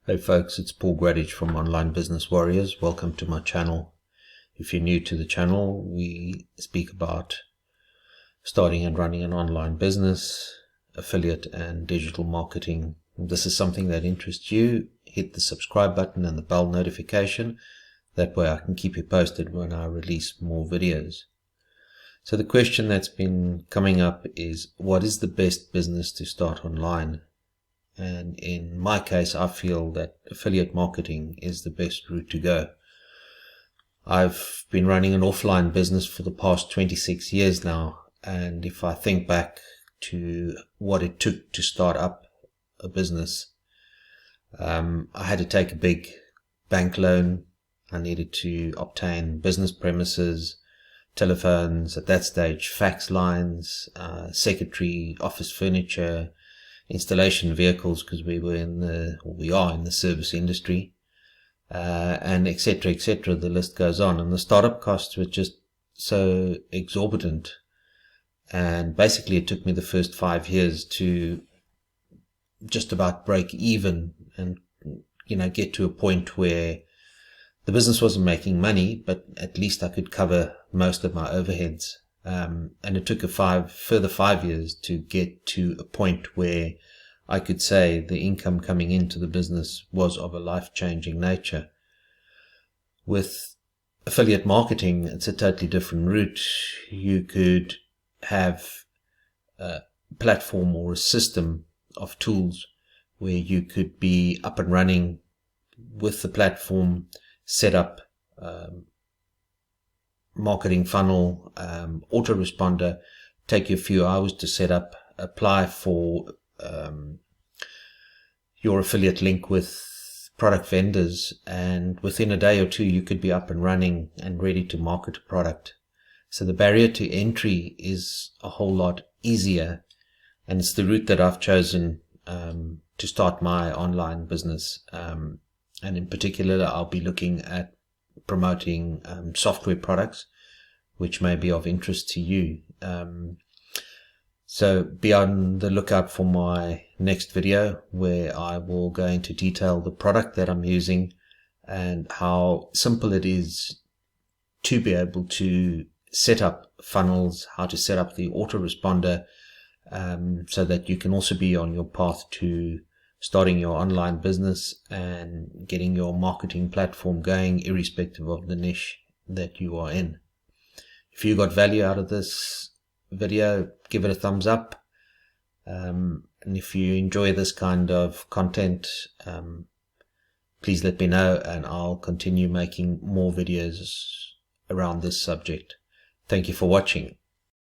Hey folks, it's Paul Gradich from Online Business Warriors. Welcome to my channel. If you're new to the channel, we speak about starting and running an online business, affiliate and digital marketing. If this is something that interests you, hit the subscribe button and the bell notification. That way I can keep you posted when I release more videos. So the question that's been coming up is, what is the best business to start online? And in my case, I feel that affiliate marketing is the best route to go. I've been running an offline business for the past 26 years now. And if I think back to what it took to start up a business, I had to take a big bank loan. I needed to obtain business premises, telephones, at that stage, fax lines, secretary, office furniture, installation vehicles, because we are in the service industry, and etc. etc. The list goes on, and the startup costs were just so exorbitant. And basically, it took me the first 5 years to just about break even, and get to a point where the business wasn't making money, but at least I could cover most of my overheads. And it took a further 5 years to get to a point where I could say the income coming into the business was of a life-changing nature. With affiliate marketing, it's a totally different route. You could have a platform or a system of tools where you could be up and running with the platform, set up marketing funnel, autoresponder, take you a few hours to set up, apply for your affiliate link with product vendors, and within a day or two you could be up and running and ready to market a product. So the barrier to entry is a whole lot easier, and it's the route that I've chosen to start my online business. And in particular, I'll be looking at promoting software products, which may be of interest to you. So be on the lookout for my next video, where I will go into detail the product that I'm using and how simple it is to be able to set up funnels, how to set up the autoresponder, so that you can also be on your path to starting your online business and getting your marketing platform going, irrespective of the niche that you are in. If you got value out of this video, give it a thumbs up. And if you enjoy this kind of content, please let me know, and I'll continue making more videos around this subject. Thank you for watching.